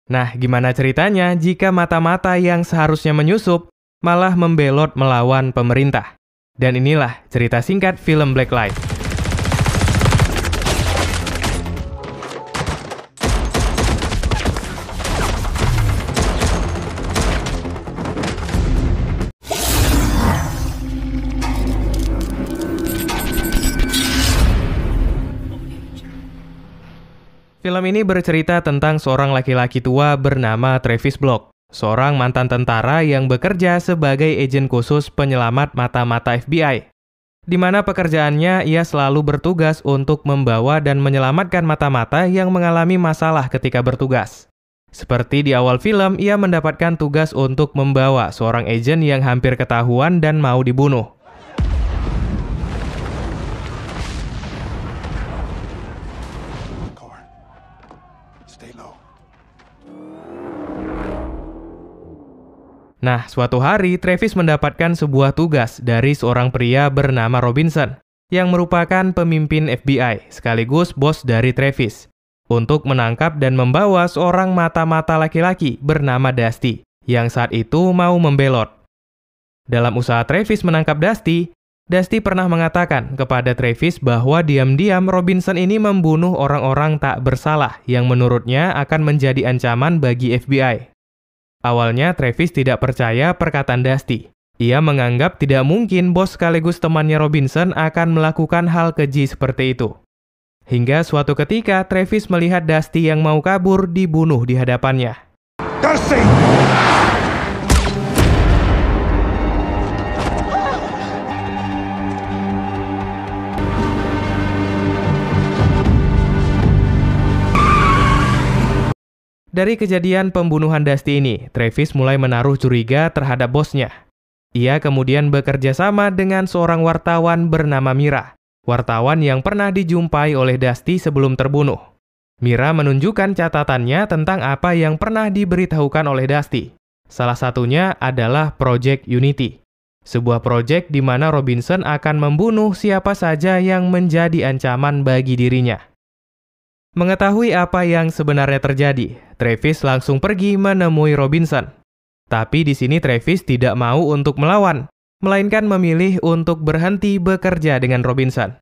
Nah, gimana ceritanya jika mata-mata yang seharusnya menyusup malah membelot melawan pemerintah? Dan inilah cerita singkat film Blacklight. Film ini bercerita tentang seorang laki-laki tua bernama Travis Block, seorang mantan tentara yang bekerja sebagai agen khusus penyelamat mata-mata FBI, di mana pekerjaannya ia selalu bertugas untuk membawa dan menyelamatkan mata-mata yang mengalami masalah ketika bertugas. Seperti di awal film, ia mendapatkan tugas untuk membawa seorang agen yang hampir ketahuan dan mau dibunuh. Nah, suatu hari Travis mendapatkan sebuah tugas dari seorang pria bernama Robinson, yang merupakan pemimpin FBI sekaligus bos dari Travis, untuk menangkap dan membawa seorang mata-mata laki-laki bernama Dusty, yang saat itu mau membelot. Dalam usaha Travis menangkap Dusty, Dusty pernah mengatakan kepada Travis bahwa diam-diam Robinson ini membunuh orang-orang tak bersalah yang menurutnya akan menjadi ancaman bagi FBI. Awalnya Travis tidak percaya perkataan Dusty. Ia menganggap tidak mungkin bos sekaligus temannya Robinson akan melakukan hal keji seperti itu. Hingga suatu ketika Travis melihat Dusty yang mau kabur dibunuh di hadapannya. Dusty! Dari kejadian pembunuhan Dusty ini, Travis mulai menaruh curiga terhadap bosnya. Ia kemudian bekerja sama dengan seorang wartawan bernama Mira, wartawan yang pernah dijumpai oleh Dusty sebelum terbunuh. Mira menunjukkan catatannya tentang apa yang pernah diberitahukan oleh Dusty. Salah satunya adalah Project Unity, sebuah proyek di mana Robinson akan membunuh siapa saja yang menjadi ancaman bagi dirinya. Mengetahui apa yang sebenarnya terjadi, Travis langsung pergi menemui Robinson. Tapi di sini Travis tidak mau untuk melawan, melainkan memilih untuk berhenti bekerja dengan Robinson.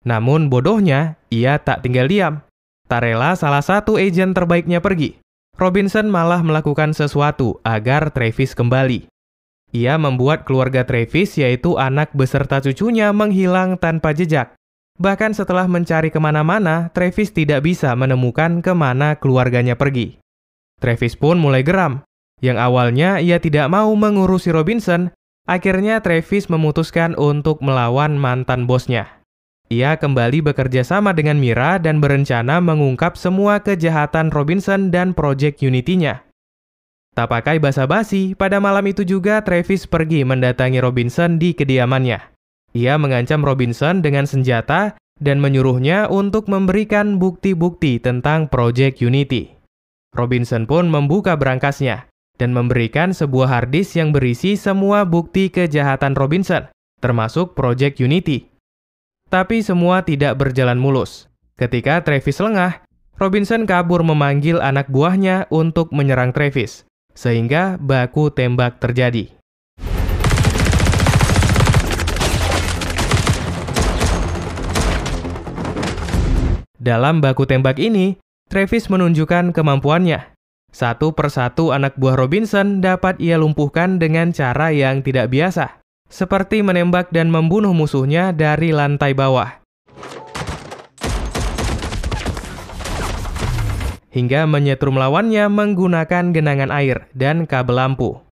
Namun bodohnya, ia tak tinggal diam. Tak rela salah satu agen terbaiknya pergi, Robinson malah melakukan sesuatu agar Travis kembali. Ia membuat keluarga Travis, yaitu anak beserta cucunya, menghilang tanpa jejak. Bahkan setelah mencari kemana-mana, Travis tidak bisa menemukan kemana keluarganya pergi. Travis pun mulai geram. Yang awalnya ia tidak mau mengurusi Robinson, akhirnya Travis memutuskan untuk melawan mantan bosnya. Ia kembali bekerja sama dengan Mira dan berencana mengungkap semua kejahatan Robinson dan Project Unity-nya. Tak pakai basa-basi, pada malam itu juga Travis pergi mendatangi Robinson di kediamannya. Ia mengancam Robinson dengan senjata dan menyuruhnya untuk memberikan bukti-bukti tentang Project Unity. Robinson pun membuka berangkasnya dan memberikan sebuah harddisk yang berisi semua bukti kejahatan Robinson, termasuk Project Unity. Tapi semua tidak berjalan mulus. Ketika Travis lengah, Robinson kabur memanggil anak buahnya untuk menyerang Travis, sehingga baku tembak terjadi. Dalam baku tembak ini, Travis menunjukkan kemampuannya. Satu persatu anak buah Robinson dapat ia lumpuhkan dengan cara yang tidak biasa, seperti menembak dan membunuh musuhnya dari lantai bawah. Hingga menyetrum lawannya menggunakan genangan air dan kabel lampu.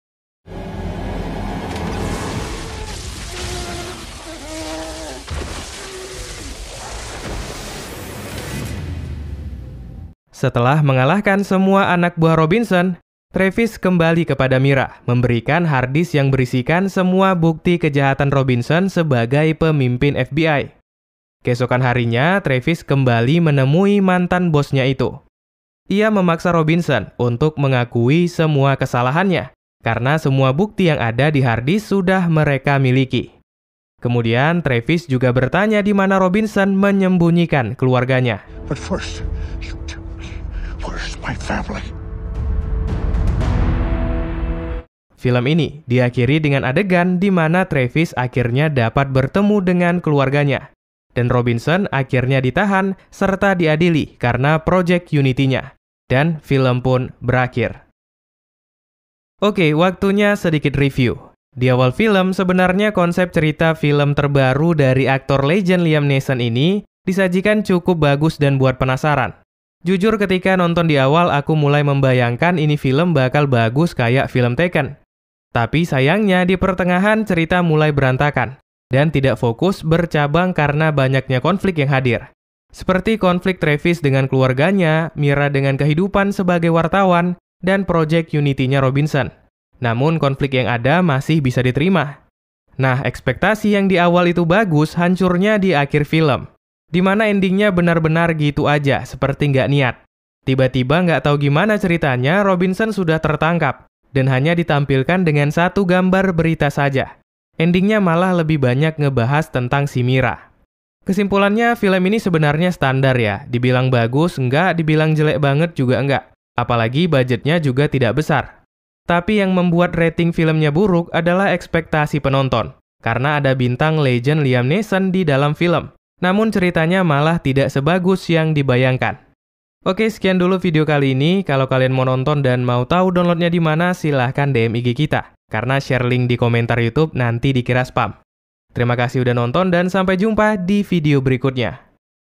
Setelah mengalahkan semua anak buah Robinson, Travis kembali kepada Mira, memberikan harddisk yang berisikan semua bukti kejahatan Robinson sebagai pemimpin FBI. Keesokan harinya, Travis kembali menemui mantan bosnya itu. Ia memaksa Robinson untuk mengakui semua kesalahannya, karena semua bukti yang ada di harddisk sudah mereka miliki. Kemudian, Travis juga bertanya di mana Robinson menyembunyikan keluarganya. But first, you tell me, where's my family? Film ini diakhiri dengan adegan di mana Travis akhirnya dapat bertemu dengan keluarganya. Dan Robinson akhirnya ditahan serta diadili karena Project Unity-nya. Dan film pun berakhir. Oke, waktunya sedikit review. Di awal film, sebenarnya konsep cerita film terbaru dari aktor legend Liam Neeson ini disajikan cukup bagus dan buat penasaran. Jujur ketika nonton di awal, aku mulai membayangkan ini film bakal bagus kayak film Taken. Tapi sayangnya di pertengahan cerita mulai berantakan dan tidak fokus bercabang karena banyaknya konflik yang hadir. Seperti konflik Travis dengan keluarganya, Mira dengan kehidupan sebagai wartawan, dan Project Unity-nya Robinson. Namun konflik yang ada masih bisa diterima. Nah, ekspektasi yang di awal itu bagus hancurnya di akhir film. Di mana endingnya benar-benar gitu aja, seperti nggak niat. Tiba-tiba nggak tahu gimana ceritanya, Robinson sudah tertangkap. Dan hanya ditampilkan dengan satu gambar berita saja. Endingnya malah lebih banyak ngebahas tentang si Mira. Kesimpulannya, film ini sebenarnya standar ya. Dibilang bagus, enggak. Dibilang jelek banget juga enggak. Apalagi budgetnya juga tidak besar. Tapi yang membuat rating filmnya buruk adalah ekspektasi penonton. Karena ada bintang legend Liam Neeson di dalam film. Namun ceritanya malah tidak sebagus yang dibayangkan. Oke, sekian dulu video kali ini. Kalau kalian mau nonton dan mau tahu downloadnya di mana, silahkan DM IG kita. Karena share link di komentar YouTube nanti dikira spam. Terima kasih udah nonton dan sampai jumpa di video berikutnya.